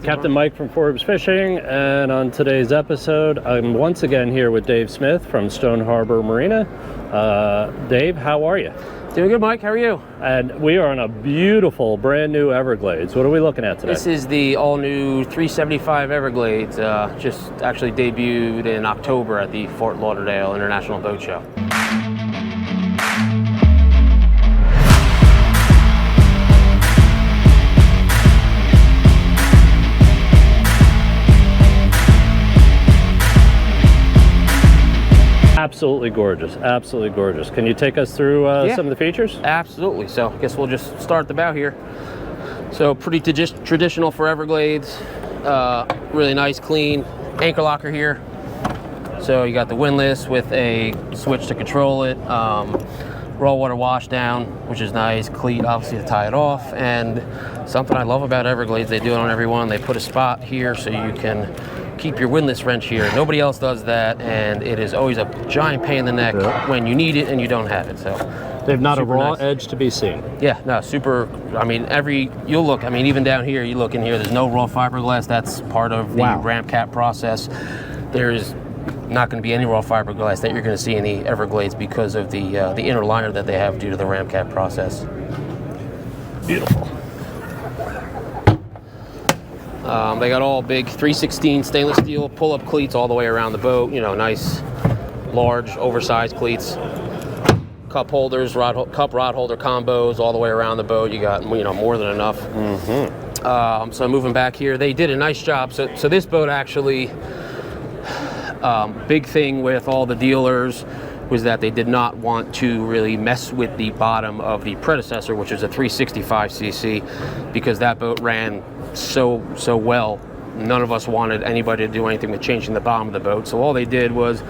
Captain Mike from Forbes Fishing, and on today's episode, I'm once again here with Dave Smith from Stone Harbor Marina. Dave, how are you? Doing good, Mike. How are you? And we are on a beautiful, brand new Everglades. What are we looking at today? This is the all-new 375 Everglades. Just actually debuted in October at the Fort Lauderdale International Boat Show. Absolutely gorgeous, absolutely gorgeous. Can you take us through some of the features? Absolutely. So I guess we'll just start at the bow here. So pretty traditional for Everglades. Really nice, clean anchor locker here. So you got the windlass with a switch to control it. Raw water wash down, which is nice. Cleat, obviously, to tie it off. And something I love about Everglades, they do it on every one. They put a spot here so you can keep your windlass wrench here. Nobody else does that, and it is always a giant pain in the neck when you need it and you don't have it. So they've not a raw edge to be seen. Yeah, no, super. I mean, you'll look, I mean, even down here, you look in here, there's no raw fiberglass. That's part of the ramp cap process. There's not going to be any raw fiberglass that you're going to see in the Everglades because of the inner liner that they have due to the ramp cap process. Beautiful. They got all big 316 stainless steel pull-up cleats all the way around the boat. You know, nice, large, oversized cleats. Cup holders, cup rod holder combos all the way around the boat. You got, you know, more than enough. Mm-hmm. So moving back here, they did a nice job. So this boat actually, big thing with all the dealers was that they did not want to really mess with the bottom of the predecessor, which was a 365cc, because that boat ran so well. None of us wanted anybody to do anything with changing the bottom of the boat. So all they did was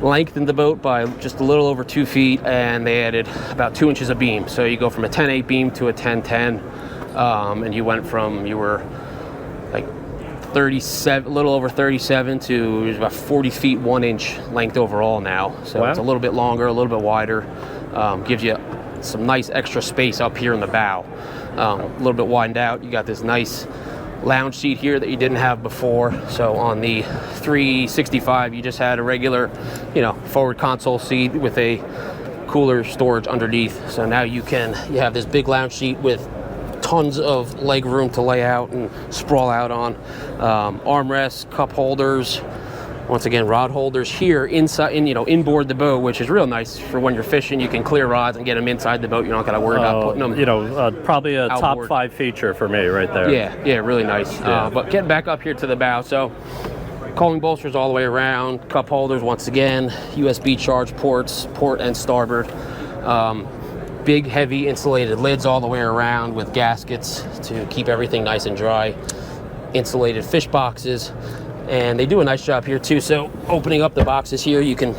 lengthen the boat by just a little over 2 feet, and they added about 2 inches of beam. So you go from a 10/8 beam to a 10/10, and you were like 37, a little over 37 to about 40 feet 1 inch length overall now. So it's a little bit longer, a little bit wider, gives you some nice extra space up here in the bow. A little bit widened out. You got this nice lounge seat here that you didn't have before. So on the 365, you just had a regular, you know, forward console seat with a cooler storage underneath. So now you have this big lounge seat with tons of leg room to lay out and sprawl out on. Armrests, cup holders, once again rod holders here inside, inboard the boat, which is real nice for when you're fishing. You can clear rods and get them inside the boat. You don't got to worry about putting them. Probably a outboard. top 5 feature for me right there. Yeah, really nice. But getting back up here to the bow, so coaling bolsters all the way around, cup holders once again, USB charge ports, port and starboard. Big, heavy insulated lids all the way around with gaskets to keep everything nice and dry. Insulated fish boxes, and they do a nice job here too. So opening up the boxes here, you can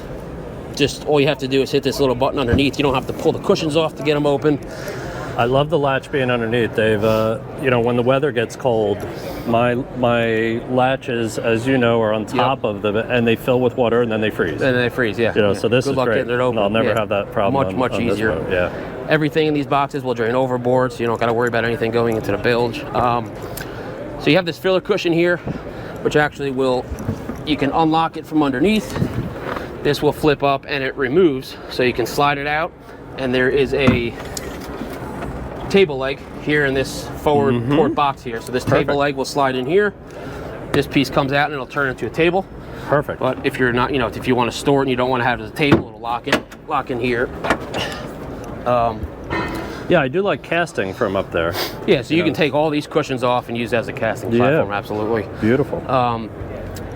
all you have to do is hit this little button underneath. You don't have to pull the cushions off to get them open. I love the latch being underneath, Dave. When the weather gets cold, my latches, as you know, are on top of them, and they fill with water, and then they freeze. So this is luck great. getting it open. I'll never have that problem. Much easier. Boat. Yeah. Everything in these boxes will drain overboard, so you don't got to worry about anything going into the bilge. So you have this filler cushion here, which actually you can unlock it from underneath. This will flip up and it removes, so you can slide it out, and there is a table leg here in this forward port box here. So this table leg will slide in here. This piece comes out and it'll turn into a table. Perfect. But if you're not, if you want to store it and you don't want to have it as a table, it'll lock in here. Yeah, I do like casting from up there. Yeah, so you can take all these cushions off and use it as a casting platform. Absolutely. Beautiful.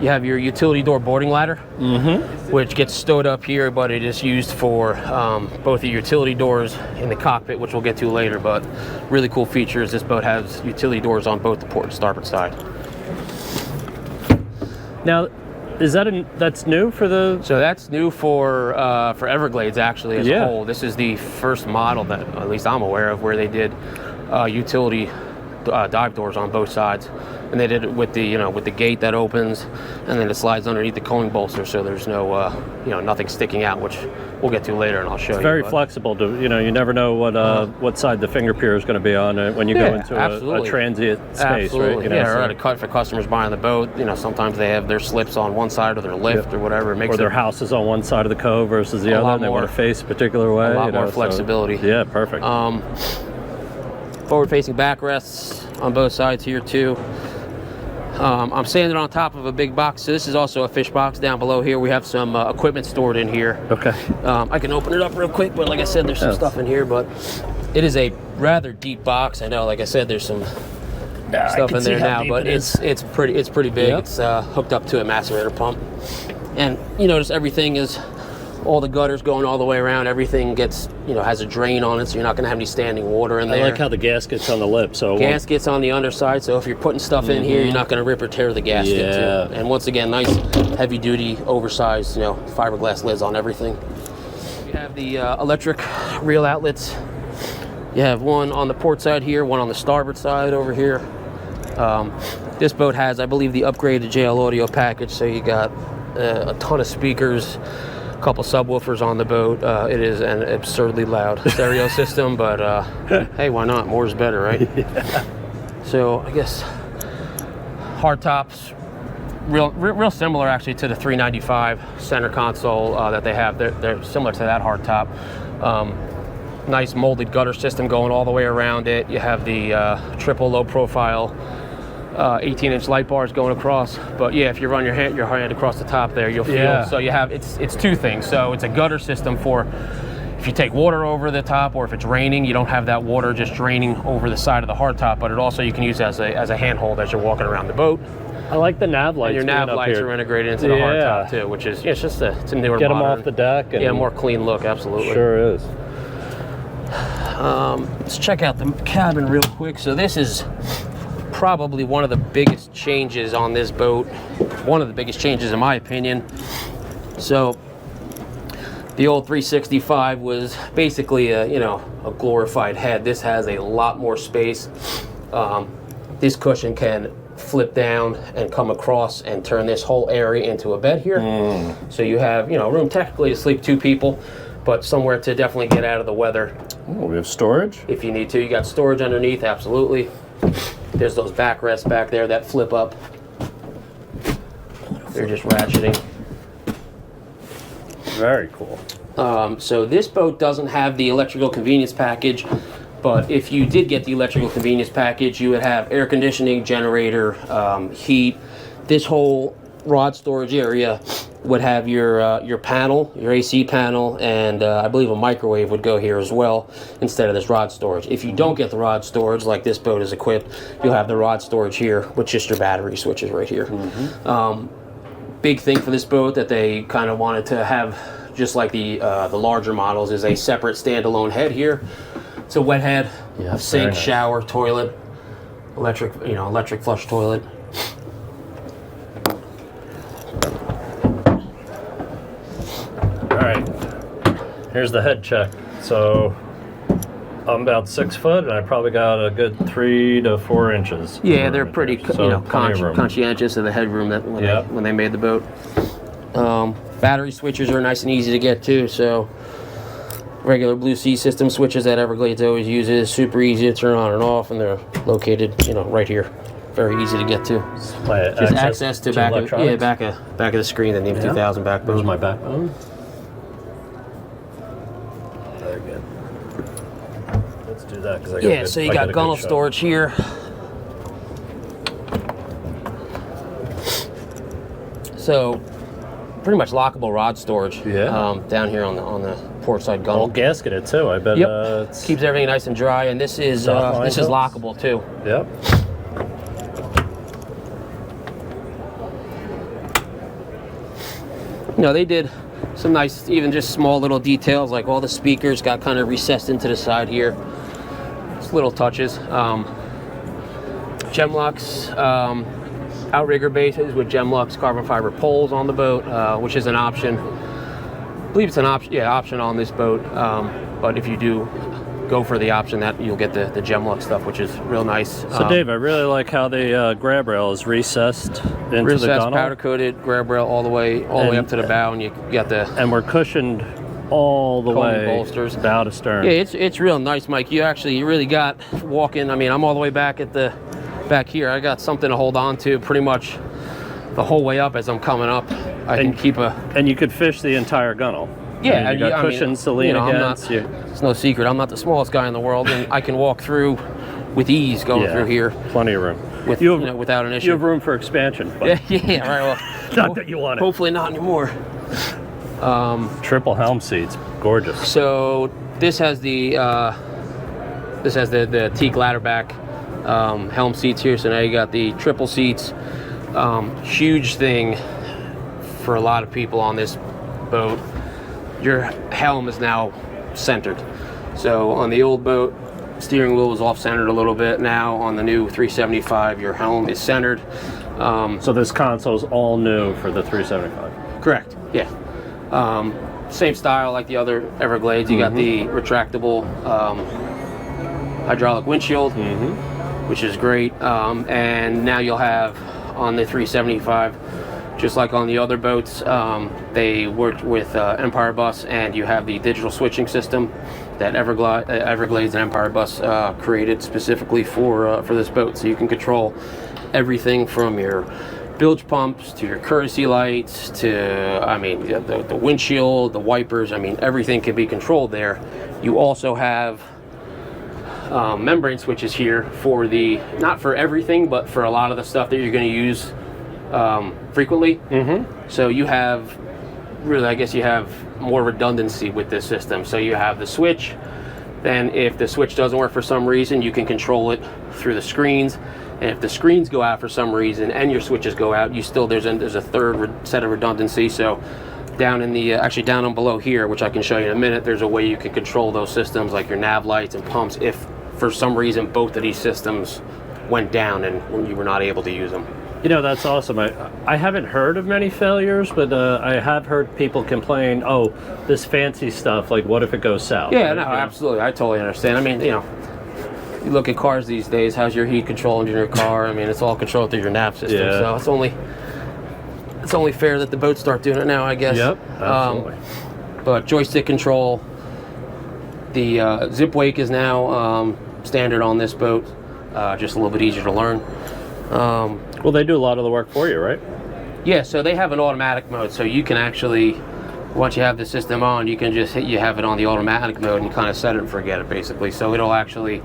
You have your utility door boarding ladder, which gets stowed up here, but it is used for both the utility doors in the cockpit, which we'll get to later. But really cool features. This boat has utility doors on both the port and starboard side. Now, is that's new for the? So that's new for Everglades actually as a whole. This is the first model that at least I'm aware of where they did utility dive doors on both sides. and they did it with the with the gate that opens, and then it slides underneath the coin bolster, so there's no nothing sticking out, which we'll get to later, and I'll show you. It's very flexible. You never know what side the finger pier is going to be on when you go into a transient space, right? Or at a cut for customers buying the boat. Sometimes they have their slips on one side of their lift or whatever. It makes or their house is on one side of the cove versus the other, and they want to face a particular way. A lot more flexibility. So, yeah, perfect. Forward-facing backrests on both sides here too. I'm standing on top of a big box, so this is also a fish box. Down below here we have some equipment stored in here. Okay. I can open it up real quick, but like I said, there's some stuff in here, but it is a rather deep box. I know, like I said, there's some stuff in there now, but it's pretty big. Yep. It's hooked up to a macerator pump, and you notice everything is, all the gutters going all the way around. Everything gets, has a drain on it, so you're not going to have any standing water in there. I like how the gasket's on the lip. So gasket's on the underside, so if you're putting stuff in here, you're not going to rip or tear the gasket. Yeah. Too. And once again, nice, heavy-duty, oversized, fiberglass lids on everything. You have the electric reel outlets. You have one on the port side here, one on the starboard side over here. This boat has, I believe, the upgraded JL audio package, so you got a ton of speakers, a couple subwoofers on the boat. It is an absurdly loud stereo system, but hey, why not? More is better, right? Yeah. So I guess hard tops, real similar actually to the 395 center console that they have. They're similar to that hard top. Nice molded gutter system going all the way around it. You have the triple low profile 18-inch light bars going across, but yeah, if you run your hand across the top there, you'll feel. So you have it's two things. So it's a gutter system for if you take water over the top, or if it's raining, you don't have that water just draining over the side of the hardtop. But it also, you can use as a handhold as you're walking around the boat. I like the nav lights. And your nav lights are integrated into the hardtop too, which is it's just it's a newer, get them modern, off the deck. And more clean look. Absolutely, sure is. Let's check out the cabin real quick. So this is probably one of the biggest changes on this boat, one of the biggest changes in my opinion. So the old 365 was basically a glorified head. This has a lot more space. This cushion can flip down and come across and turn this whole area into a bed here. So you have room technically to sleep 2 people, but somewhere to definitely get out of the weather. Oh, we have storage if you need to. You got storage underneath, absolutely. There's those backrests back there that flip up. They're just ratcheting. Very cool. So this boat doesn't have the electrical convenience package, but if you did get the electrical convenience package, you would have air conditioning, generator, heat. This whole rod storage area would have your panel, your AC panel, and I believe a microwave would go here as well instead of this rod storage. If you don't get the rod storage, like this boat is equipped, you'll have the rod storage here with just your battery switches right here. Big thing for this boat that they kind of wanted to have, just like the larger models, is a separate standalone head here. It's a wet head, sink, nice. Shower, toilet, electric flush toilet. Here's the head check. So I'm about 6 foot, and I probably got a good 3 to 4 inches. Yeah, they're pretty, conscientious of the headroom that when they made the boat. Battery switches are nice and easy to get to. So regular Blue Sea system switches that Everglades always uses, super easy to turn on and off, and they're located, right here. Very easy to get to. Just access to back of the screen, the NEM 2000 backbone. There's my backbone. Do that, so you got gunnel storage here. So pretty much lockable rod storage. Down here on the port side gunnel. All gasketed too. I bet. Keeps everything nice and dry, and this is lockable too. Yep. They did some nice, even just small little details, like all the speakers got kind of recessed into the side here. Just little touches. Gemlux outrigger bases with Gemlux carbon fiber poles on the boat, which is an option. I believe it's an option on this boat, but if you do go for the option that you'll get the Gemlock stuff, which is real nice. So Dave, I really like how the grab rail is recessed into the gunnel. Powder coated grab rail all the way up to the bow, and you got the we're cushioned all the way bolsters bow to stern. Yeah, it's real nice, Mike. You really got walking. I mean, I'm all the way back here. I got something to hold on to pretty much the whole way up as I'm coming up. And you could fish the entire gunnel. Yeah, you got cushions to lean against. It's no secret. I'm not the smallest guy in the world, and I can walk through with ease going through here. Plenty of room. Without an issue. You have room for expansion. But yeah, right. Well, not that you want it. Hopefully not anymore. Triple helm seats, gorgeous. So this has the teak ladderback helm seats here. So now you got the triple seats. Huge thing for a lot of people on this boat. Your helm is now centered. So on the old boat, steering wheel was off centered a little bit. Now on the new 375, your helm is centered. So this console's all new for the 375. Correct. Yeah. Same style like the other Everglades. You got the retractable hydraulic windshield, which is great. And now you'll have on the 375, just like on the other boats, they worked with Empire Bus, and you have the digital switching system that Everglades and Empire Bus created specifically for this boat. So you can control everything from your bilge pumps to your courtesy lights to, the windshield, the wipers. I mean, everything can be controlled there. You also have membrane switches here for not for everything, but for a lot of the stuff that you're going to use frequently. So you have you have more redundancy with this system. So you have the switch, then if the switch doesn't work for some reason, you can control it through the screens. And if the screens go out for some reason and your switches go out, there's a third set of redundancy. So down in the down below here, which I can show you in a minute, there's a way you can control those systems like your nav lights and pumps if for some reason both of these systems went down and you were not able to use them. You know, that's awesome. I haven't heard of many failures, but I have heard people complain, oh, this fancy stuff, like what if it goes south? Yeah, no, absolutely. I totally understand. I mean, you look at cars these days, how's your heat control in your car? I mean, it's all controlled through your nav system. So it's only fair that the boats start doing it now, I guess. Yep, absolutely. But joystick control, the zip wake is now standard on this boat, just a little bit easier to learn. Well, they do a lot of the work for you, right? Yeah, so they have an automatic mode, so you can actually, once you have the system on, you can just have it on the automatic mode and you kind of set it and forget it, basically. So it'll actually,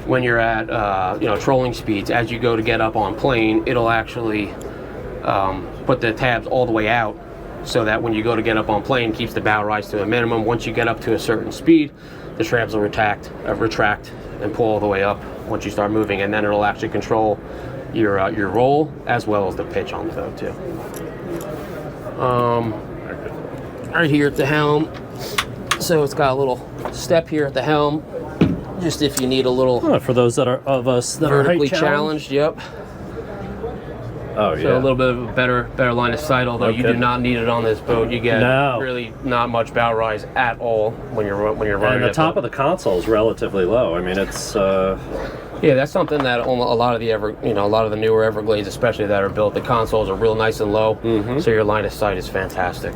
when you're at trolling speeds, as you go to get up on plane, it'll actually put the tabs all the way out, so that when you go to get up on plane, it keeps the bow rise to a minimum. Once you get up to a certain speed, the tabs will retract and pull all the way up once you start moving, and then it'll actually control your roll as well as the pitch on the boat too. Right here at the helm, so it's got a little step here at the helm, just if you need a little. For those that are vertically challenged. Yep. Oh yeah. So a little bit of a better line of sight. Although you do not need it on this boat. You get really not much bow rise at all when you're running. And the top of the console is relatively low. I mean, it's. Yeah, that's something that a lot of the newer Everglades, especially that are built, the consoles are real nice and low, so your line of sight is fantastic.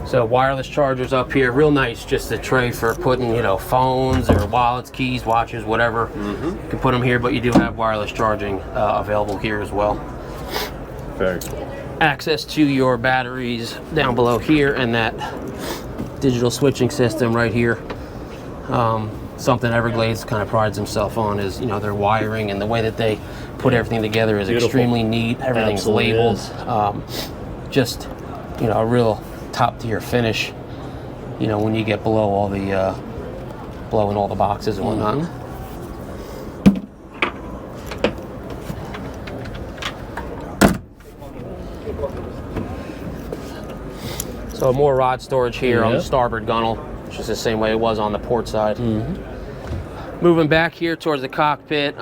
So wireless chargers up here, real nice, just a tray for putting phones or wallets, keys, watches, whatever. You can put them here, but you do have wireless charging available here as well. Very cool. Access to your batteries down below here, and that digital switching system right here. Something Everglades kind of prides himself on is their wiring, and the way that they put everything together is beautiful. Extremely neat. Everything's labeled. Just a real top tier finish. When you get below all the blowing all the boxes and whatnot. So more rod storage here on the starboard gunnel, which is the same way it was on the port side. Moving back here towards the cockpit,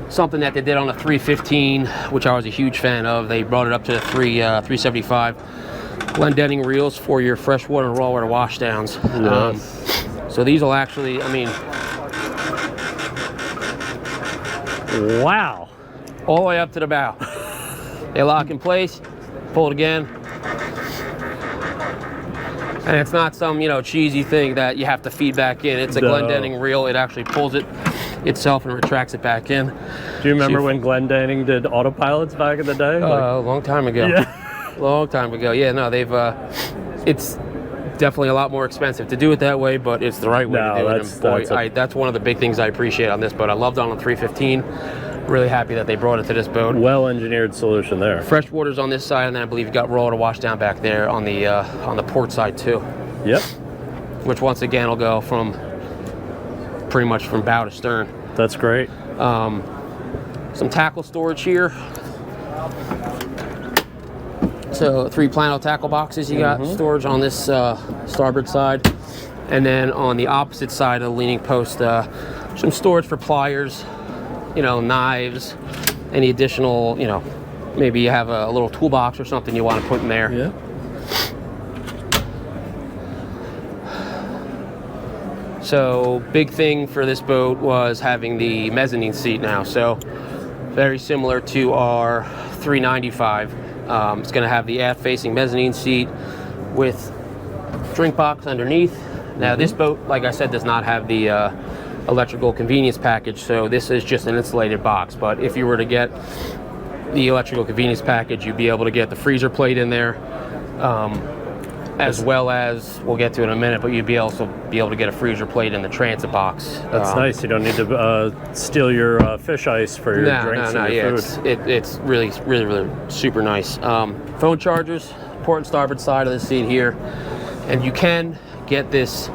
something that they did on the 315, which I was a huge fan of. They brought it up to the 375. Blendetting reels for your freshwater and raw water washdowns. So So these will actually, I mean, wow, all the way up to the bow. They lock in place, pull it again. And it's not some, cheesy thing that you have to feed back in. It's a Glendenning reel. It actually pulls it itself and retracts it back in. Do you remember when Glendenning did autopilots back in the day? A long time ago. Yeah. Long time ago. Yeah, no, they've, it's definitely a lot more expensive to do it that way, but it's the right way to do it. And boy, that's one of the big things I appreciate on this boat. I loved on the 315. Really happy that they brought it to this boat. Well-engineered solution there. Fresh water's on this side, and then I believe you got roller to wash down back there on the port side too. Yep. Which once again will go from pretty much from bow to stern. That's great. Some tackle storage here. So 3 plano tackle boxes you got storage on this starboard side, and then on the opposite side of the leaning post, some storage for pliers. Knives, any additional, maybe you have a little toolbox or something you want to put in there. Yeah. So big thing for this boat was having the mezzanine seat now. So very similar to our 395. It's going to have the aft facing mezzanine seat with drink box underneath. Now this boat, like I said, does not have the electrical convenience package, so this is just an insulated box. But if you were to get the electrical convenience package, you'd be able to get the freezer plate in there, as well as, we'll get to it in a minute, but you'd be also be able to get a freezer plate in the transit box. That's nice. You don't need to steal your fish ice for your drinks and your food. It's really super nice. Phone chargers, port and starboard side of the seat here, and you can get this.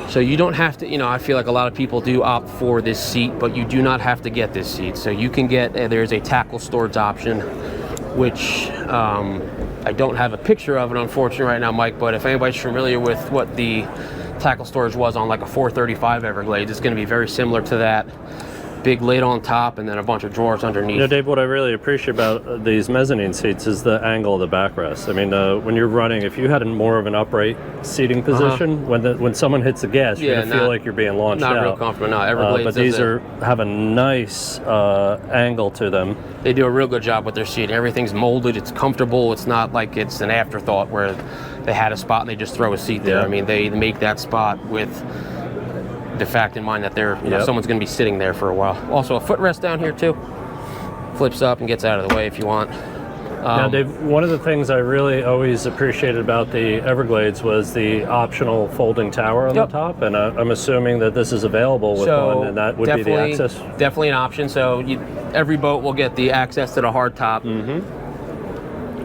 So you don't have to, I feel like a lot of people do opt for this seat, but you do not have to get this seat. So you can get, there's a tackle storage option, which I don't have a picture of it, unfortunately, right now, Mike, but if anybody's familiar with what the tackle storage was on like a 435 Everglades, it's going to be very similar to that. Big lid on top and then a bunch of drawers underneath. Dave, what I really appreciate about these mezzanine seats is the angle of the backrest. I mean, when you're running, if you had more of an upright seating position, when someone hits the gas, you're going to feel like you're being launched out. Not real comfortable, no. Everglades but these have a nice angle to them. They do a real good job with their seating. Everything's molded, it's comfortable. It's not like it's an afterthought where they had a spot and they just throw a seat there. I mean, they make that spot with the fact in mind that someone's going to be sitting there for a while. Also a footrest down here too. Flips up and gets out of the way if you want. Now, Dave, one of the things I really always appreciated about the Everglades was the optional folding tower on the top, and I'm assuming that this is available with one, and that would be the access. Definitely an option. So every boat will get the access to the hard top.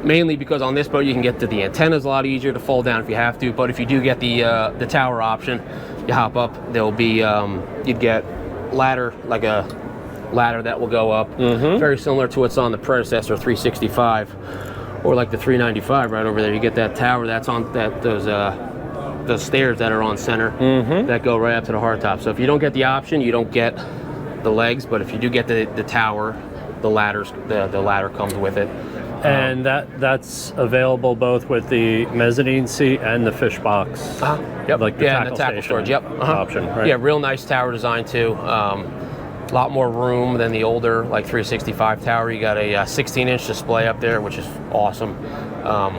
Mainly because on this boat you can get to the antennas a lot easier to fold down if you have to. But if you do get the tower option, you hop up. There'll be you'd get ladder, like a ladder that will go up, very similar to what's on the predecessor 365, or like the 395 right over there. You get that tower that's on those stairs that are on center that go right up to the hardtop. So if you don't get the option, you don't get the legs. But if you do get the tower, the ladder comes with it. And that's available both with the mezzanine seat and the fish box. Yep. Like the and the tackle storage. Yep. Option, right? Yeah, real nice tower design too. A lot more room than the older like 365 tower. You got a 16-inch display up there, which is awesome. A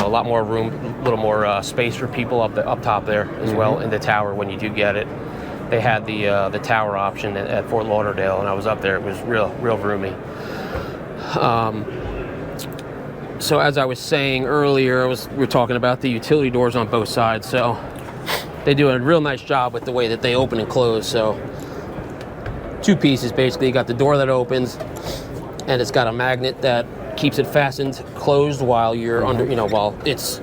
lot more room, a little more space for people up top there as well in the tower when you do get it. They had the tower option at Fort Lauderdale, and I was up there. It was real roomy. So as I was saying earlier, we were talking about the utility doors on both sides. So they do a real nice job with the way that they open and close. So 2 pieces basically. You got the door that opens, and it's got a magnet that keeps it fastened closed while you're under, while it's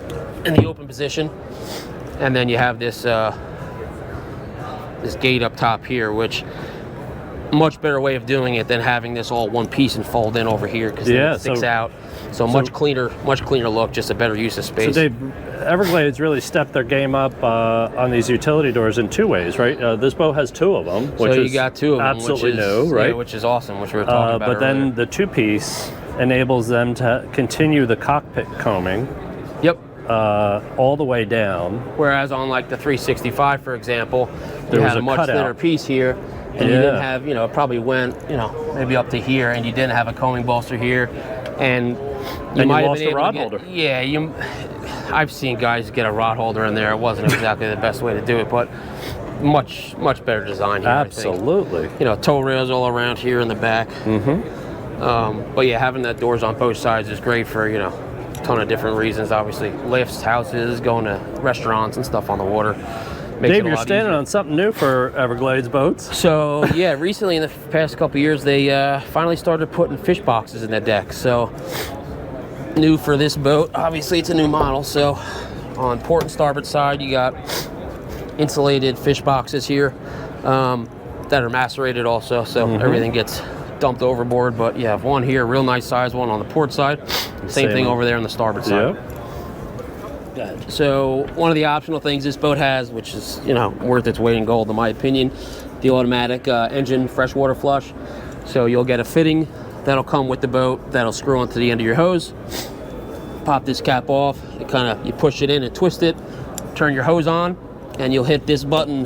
in the open position. And then you have this this gate up top here, which much better way of doing it than having this all one piece and fold in over here, because it sticks out. So much cleaner look, just a better use of space. So Everglades really stepped their game up on these utility doors in 2 ways, right? This boat has 2 of them, which you got 2 of them, absolutely new, right? Yeah, which is awesome, which we were talking about But earlier. then the 2-piece enables them to continue the cockpit combing. Yep. all the way down. Whereas on like the 365, for example, There you was had a a much cutout. thinner piece here, and you didn't have, you know, it probably went, you know, maybe up to here, and you didn't have a coaming bolster here, and you might have lost been a able rod to get, holder. Yeah, I've seen guys get a rod holder in there. It wasn't exactly the best way to do it, but much better design here. Absolutely. I think. You know, tow rails all around here in the back. But yeah, having that doors on both sides is great for, you know, a ton of different reasons. Obviously, lifts, houses, going to restaurants and stuff on the water. Makes Dave, it a you're lot standing easier. on something new for Everglades boats. So yeah, recently in the past couple years, they finally started putting fish boxes in the deck. So new for this boat. Obviously, it's a new model. So on port and starboard side, you got insulated fish boxes here that are macerated also. So everything gets dumped overboard. But you have one here, real nice size one on the port side. Same thing over there on the starboard side. So one of the optional things this boat has, which is, you know, worth its weight in gold in my opinion, the automatic engine freshwater flush. So you'll get a fitting that'll come with the boat that'll screw onto the end of your hose. Pop this cap off, you push it in and twist it, turn your hose on, and you'll hit this button.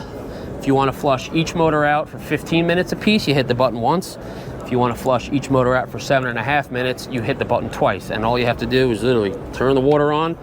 If you want to flush each motor out for 15 minutes apiece, you hit the button once. If you want to flush each motor out for 7.5 minutes, you hit the button twice. And all you have to do is literally turn the water on,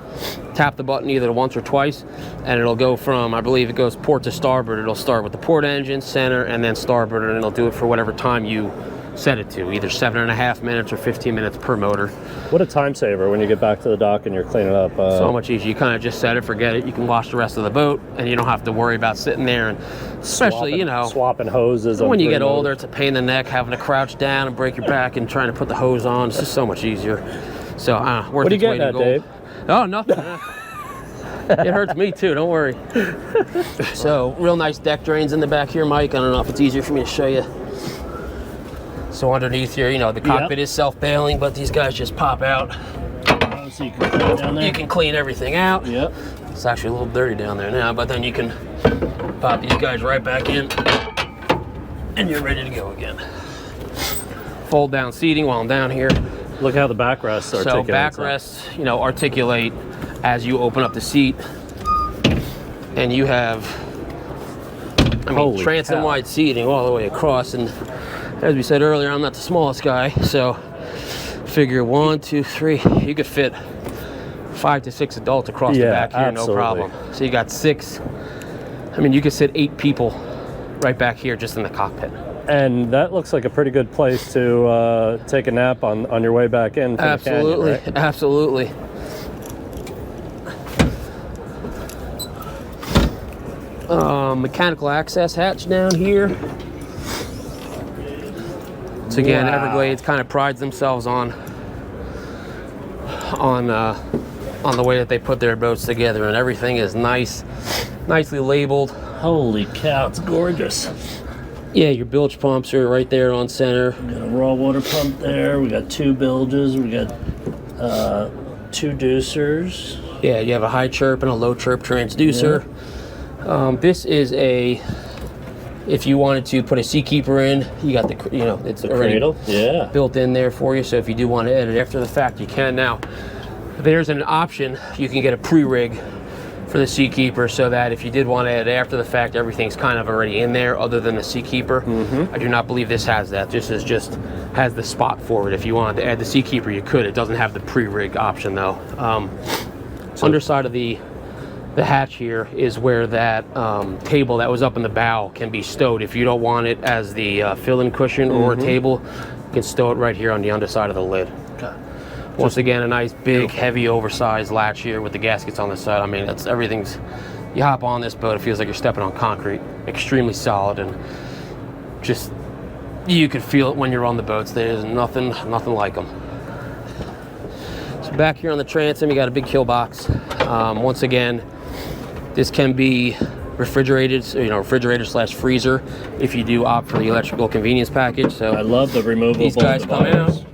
tap the button either once or twice, and it'll go from, I believe it goes port to starboard. It'll start with the port engine, center, and then starboard, and it'll do it for whatever time you set it to, either 7.5 minutes or 15 minutes per motor. What a time saver when you get back to the dock and you're cleaning up. So much easier. You kind of just set it, forget it. You can wash the rest of the boat, and you don't have to worry about sitting there, and especially, you know, swapping hoses. when you get older, it's a pain in the neck having to crouch down and break your back and trying to put the hose on. It's just so much easier. So, worth What are you its weight getting in at, gold. Dave? Oh, nothing. It hurts me too, don't worry. So, real nice deck drains in the back here, Mike. I don't know if it's easier for me to show you. So underneath here, you know, the cockpit is self-bailing, but these guys just pop out. So you can clean down there. You can clean everything out. Yep. It's actually a little dirty down there now, but then you can pop these guys right back in, and you're ready to go again. Fold down seating while I'm down here. Look how the backrests articulate. So backrests, you know, articulate as you open up the seat, and you have, I mean, Holy transom cow. wide seating all the way across. And as we said earlier, I'm not the smallest guy, so figure 1, 2, 3. You could fit 5 to 6 adults across the back here, absolutely. no problem. So you got 6. I mean, you could sit 8 people right back here just in the cockpit. And that looks like a pretty good place to take a nap on your way back in from Absolutely, the canyon, right? absolutely. Mechanical access hatch down here. So again, Wow. Everglades kind of prides themselves on the way that they put their boats together, and everything is nicely labeled. Holy cow, it's gorgeous. Yeah, your bilge pumps are right there on center. We got a raw water pump there. We got 2 bilges. We got 2 deucers. Yeah, you have a high chirp and a low chirp transducer. This is if you wanted to put a Seakeeper in, you got it's The already cradle, yeah. built in there for you. So if you do want to edit after the fact, you can. Now, there's an option. You can get a pre-rig for the Seakeeper, so that if you did want to edit after the fact, everything's kind of already in there other than the Seakeeper. I do not believe this has that. This is just has the spot for it. If you wanted to add the Seakeeper, you could. It doesn't have the pre-rig option though. Underside of the hatch here is where that table that was up in the bow can be stowed. If you don't want it as the fill-in cushion or a table, you can stow it right here on the underside of the lid. Once again, a nice big heavy oversized latch here with the gaskets on the side. I mean, everything's, you hop on this boat, it feels like you're stepping on concrete. Extremely solid, and just, you could feel it when you're on the boats. There's nothing like them. So back here on the transom, you got a big kill box. Once again, this can be refrigerated, refrigerator / freezer if you do opt for the electrical convenience package. So I love the removable. these guys come out,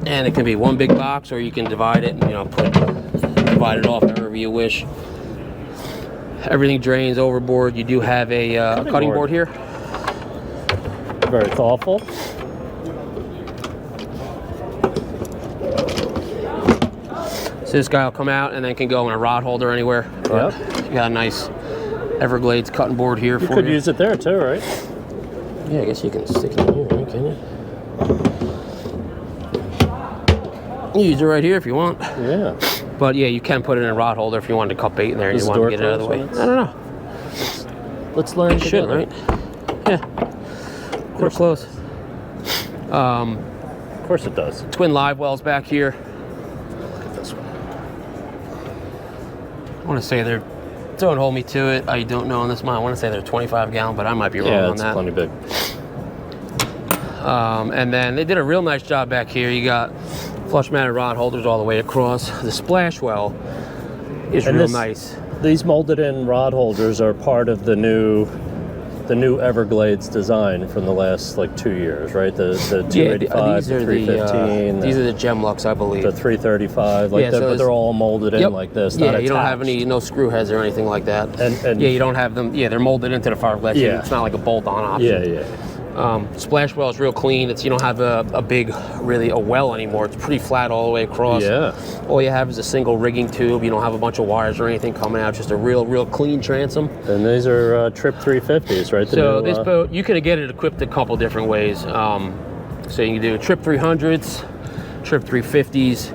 and it can be one big box, or you can divide it and divide it off however you wish. Everything drains overboard. You do have a cutting board here. Very thoughtful. So this guy will come out and then can go in a rod holder anywhere. Yep. You got a nice Everglades cutting board here for you. You could use it there too, right? Yeah, I guess you can stick it in here, right? Can you? You use it right here if you want. Yeah. But yeah, you can put it in a rod holder if you wanted to cut bait in there and you want to get it out of the way. I don't know. Let's learn. It should, right? Yeah. Of course, close. Of course it does. Twin live wells back here. Look at this one. I want to say they're, don't hold me to it. I don't know on this one. I want to say they're 25 gallon, but I might be wrong on that. Yeah, it's plenty big. And then they did a real nice job back here. You got flush mounted rod holders all the way across. The splash well is real nice. These molded in rod holders are part of the new Everglades design from the last like 2 years, right? The 285, the 315. These are the Gemlux, I believe. The 335, like but they're all molded in like this. Yeah, not you don't have no screw heads or anything like that. And yeah, you don't have them. Yeah, they're molded into the fiberglass. Yeah, it's not like a bolt-on option. Yeah. Splash well is real clean. You don't have a big, really a well anymore. It's pretty flat all the way across. Yeah. All you have is a single rigging tube. You don't have a bunch of wires or anything coming out. Just a real clean transom. And these are Trip 350s, right? So this boat, you can get it equipped a couple different ways. So you can do Trip 300s, Trip 350s.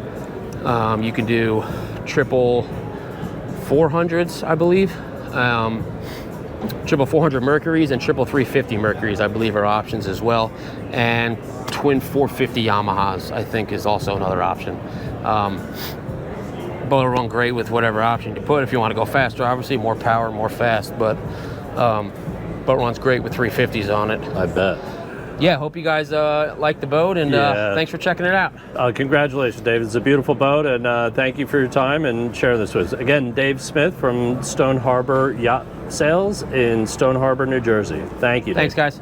You can do triple 400s, I believe. Triple 400 Mercuries and triple 350 Mercuries, I believe, are options as well. And twin 450 Yamahas, I think, is also another option. Both run great with whatever option you put. If you want to go faster, obviously, more power, more fast, but boat runs great with 350s on it. I bet. Yeah, hope you guys like the boat, and thanks for checking it out. Congratulations, Dave. It's a beautiful boat, and thank you for your time and sharing this with us. Again, Dave Smith from Stone Harbor Yacht Sales in Stone Harbor, New Jersey. Thank you, Dave. Thanks, guys.